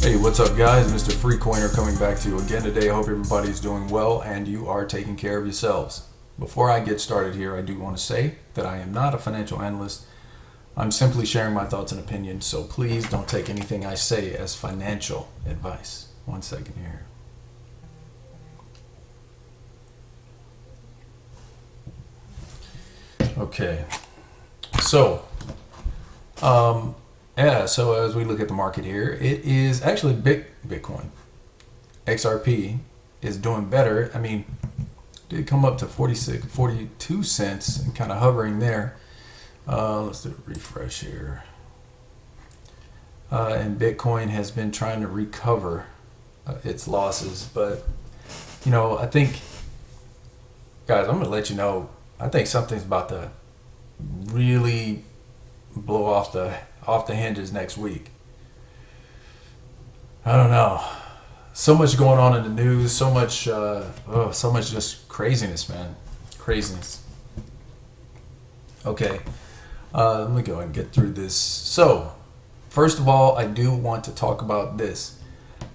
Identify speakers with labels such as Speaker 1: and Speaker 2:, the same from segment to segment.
Speaker 1: Hey, what's up guys? Mr. Free Coiner coming back to you again today. I hope everybody's doing well and you are taking care of yourselves. Before I get started here, I do want to say that I am not a financial analyst. I'm simply sharing my thoughts and opinions, so please don't take anything I say as financial advice. 1 second here. Okay, so so as we look at the market here, it is actually Bitcoin. XRP is doing better. I mean, did come up to 42 cents and kind of hovering there. Let's do a refresh here. And Bitcoin has been trying to recover its losses, but you know, I think, guys, I'm gonna let you know, I think something's about to really blow off the hinges next week. I don't know. So much going on in the news, so much just craziness, man. Craziness. Okay, let me go ahead and get through this. So, first of all, I do want to talk about this.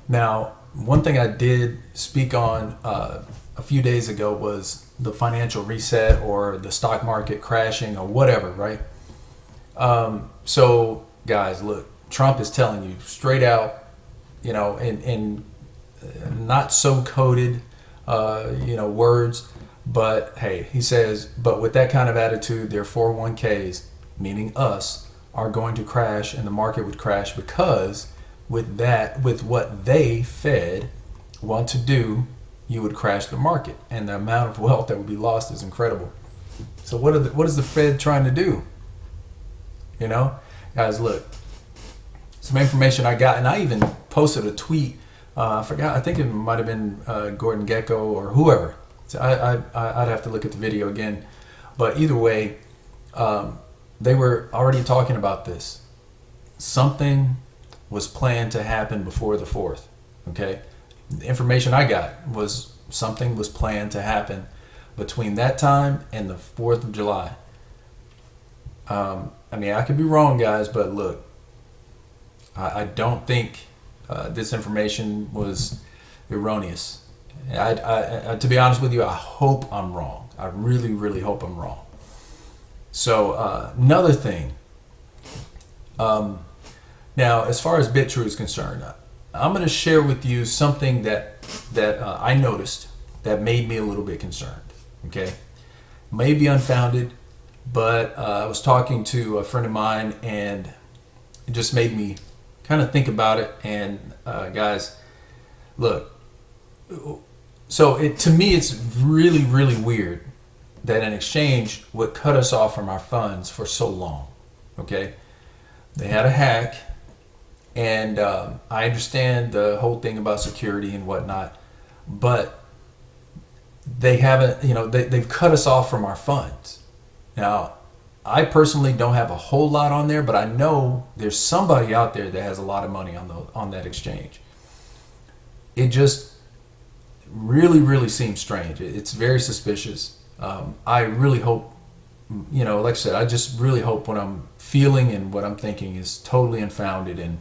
Speaker 1: Now, one thing I did speak on a few days ago was the financial reset or the stock market crashing or whatever, right? So guys, look, Trump is telling you straight out, you know, in not so coded, words, but hey, he says, but with that kind of attitude, their 401ks, meaning us, are going to crash and the market would crash because with what they Fed want to do, you would crash the market, and the amount of wealth that would be lost is incredible. So what is the Fed trying to do? You know, guys, look, some information I got, and I even posted a tweet. I forgot. I think it might have been Gordon Gecko or whoever. So I'd have to look at the video again. But either way, they were already talking about this. Something was planned to happen before the 4th. Okay, the information I got was something was planned to happen between that time and the 4th of July. I mean, I could be wrong, guys, but look, I don't think this information was erroneous. I, to be honest with you, I hope I'm wrong. I really, really hope I'm wrong. So another thing. Now, as far as Bitrue is concerned, I'm going to share with you something that I noticed that made me a little bit concerned. Okay, may be unfounded, but I was talking to a friend of mine and it just made me kind of think about it. And guys, look, so to me it's really, really weird that an exchange would cut us off from our funds for so long. Okay, they had a hack, and I understand the whole thing about security and whatnot, but they haven't, you know, they've cut us off from our funds. Now, I personally don't have a whole lot on there, but I know there's somebody out there that has a lot of money on that exchange. It just really, really seems strange. It's very suspicious. I really hope, you know, like I said, I just really hope what I'm feeling and what I'm thinking is totally unfounded. And,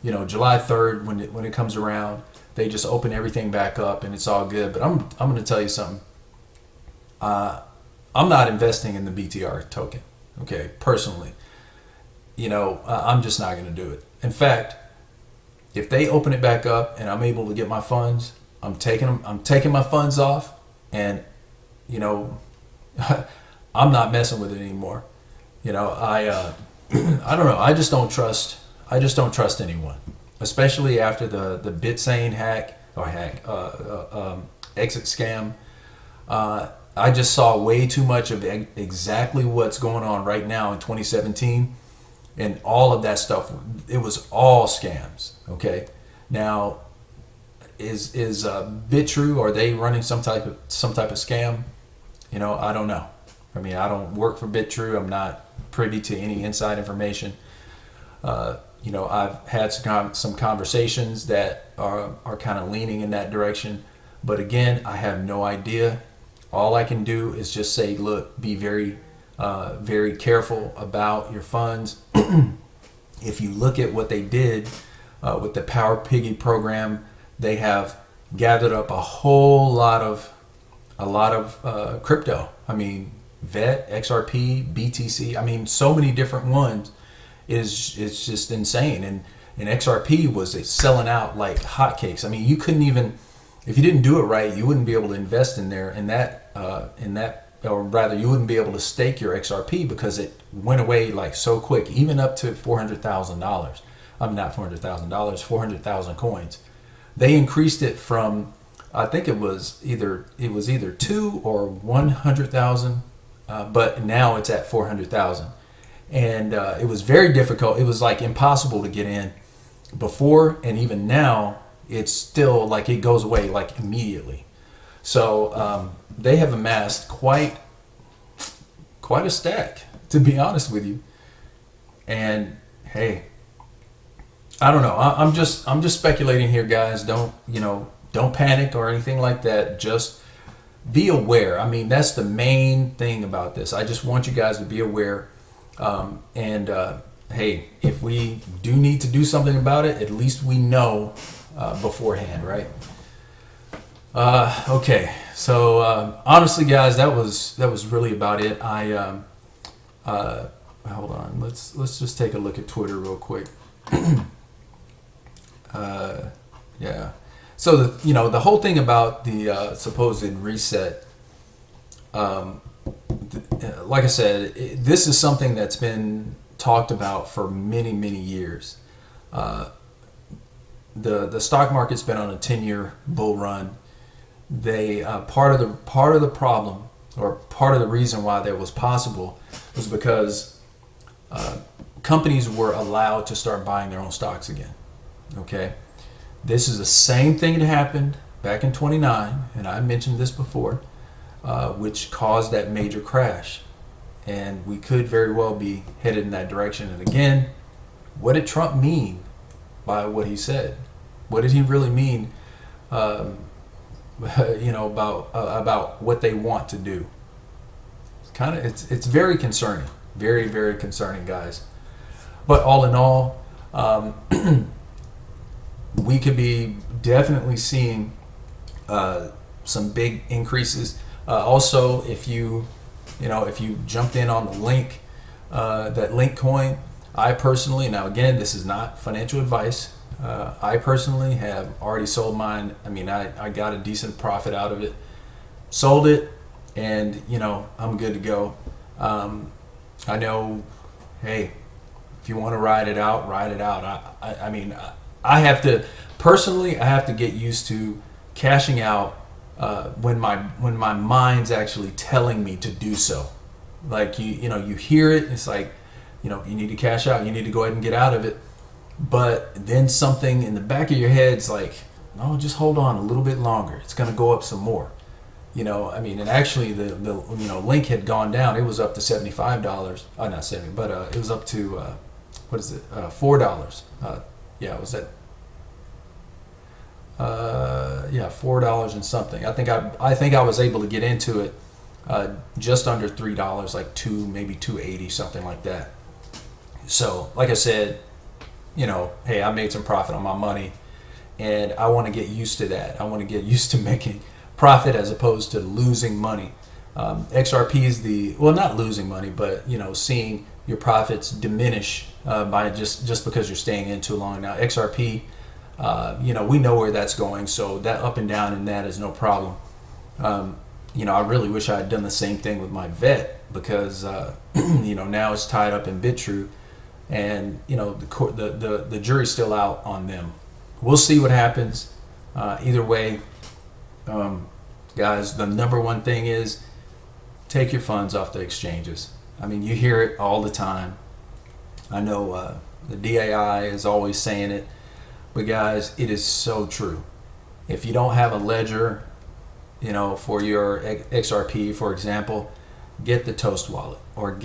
Speaker 1: you know, July 3rd, when it comes around, they just open everything back up and it's all good. But I'm going to tell you something. I'm not investing in the BTR token, okay, personally. You know, I'm just not going to do it. In fact, if they open it back up and I'm able to get my funds, I'm taking my funds off, and, you know, I'm not messing with it anymore. You know, I don't know. I just don't trust anyone, especially after the BitSane exit scam. I just saw way too much of exactly what's going on right now in 2017, and all of that stuff. It was all scams. Okay, now is Bitrue, are they running some type of scam? You know, I don't know. I mean, I don't work for Bitrue. I'm not privy to any inside information. You know, I've had some conversations that are kind of leaning in that direction, but again, I have no idea. All I can do is just say, look, be very very careful about your funds. If you look at what they did with the Power Piggy program, they have gathered up a whole lot of crypto. I mean, VET, XRP, BTC. I mean, so many different ones. It's just insane. And XRP was selling out like hotcakes. I mean, you couldn't even, if you didn't do it right, you wouldn't be able to invest in there. Or rather, you wouldn't be able to stake your XRP because it went away like so quick, even up to $400,000. I mean, not $400,000, 400,000 coins. They increased it from, I think it was either 2 or 100,000, but now it's at 400,000. And it was very difficult. It was like impossible to get in before, and even now it's still like it goes away like immediately. So they have amassed quite a stack, to be honest with you. And hey, I don't know. I'm just speculating here, guys. Don't panic or anything like that. Just be aware. I mean, that's the main thing about this. I just want you guys to be aware. Hey, if we do need to do something about it, at least we know beforehand, right? Okay. So honestly, guys, that was really about it. Hold on. Let's just take a look at Twitter real quick. Yeah. So the whole thing about the supposed reset, like I said, this is something that's been talked about for many, many years. The stock market's been on a 10-year bull run. They part of the problem, or part of the reason why that was possible, was because companies were allowed to start buying their own stocks again. Okay, this is the same thing that happened back in 29, and I mentioned this before, which caused that major crash. And we could very well be headed in that direction. And again, what did Trump mean by what he said? What did he really mean? About what they want to do. It's very concerning, very, very concerning, guys. But all in all, we could be definitely seeing some big increases. Also, if you jumped in on the link, that link coin, I personally, now again, this is not financial advice. I personally have already sold mine. I mean, I got a decent profit out of it, sold it, and I'm good to go. I know, hey, if you want to ride it out, ride it out. I mean, I have to get used to cashing out when my mind's actually telling me to do so. Like you hear it, it's like, you need to cash out, you need to go ahead and get out of it. But then something in the back of your head's like, no, just hold on a little bit longer. It's going to go up some more. I mean, and actually the link had gone down. It was up to $75. Not 70, but it was up to $4. Yeah, it was at $4 and something. I think I was able to get into it just under $3, like maybe $2.80, something like that. So, like I said, hey, I made some profit on my money, and I want to get used to that. I want to get used to making profit as opposed to losing money. XRP is not losing money, but seeing your profits diminish by just because you're staying in too long. Now XRP, we know where that's going, so that up and down in that is no problem. I really wish I had done the same thing with my VET, because now it's tied up in Bitrue. And the jury's still out on them. We'll see what happens. Either way, guys, the number one thing is take your funds off the exchanges. I mean, you hear it all the time. I know the DAI is always saying it, but guys, it is so true. If you don't have a ledger, for your XRP, for example, get the Toast wallet, or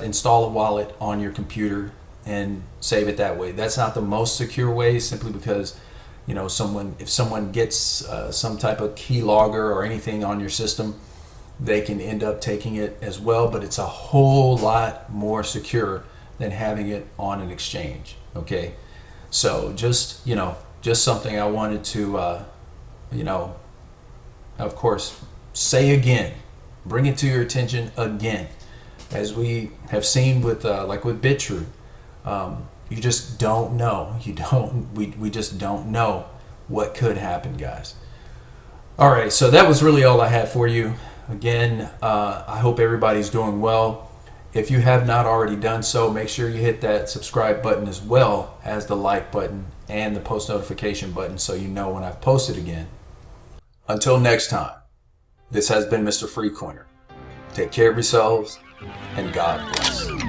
Speaker 1: install a wallet on your computer and save it that way. That's not the most secure way, simply because if someone gets some type of keylogger or anything on your system, they can end up taking it as well. But it's a whole lot more secure than having it on an exchange. Okay, So just, just something I wanted to, of course, say again, bring it to your attention again. As we have seen with, like with Bitrue, you just don't know. We just don't know what could happen, guys. All right, so that was really all I had for you. Again, I hope everybody's doing well. If you have not already done so, make sure you hit that subscribe button as well as the like button and the post notification button so you know when I've posted again. Until next time, this has been Mr. Freecoiner. Take care of yourselves, and God bless.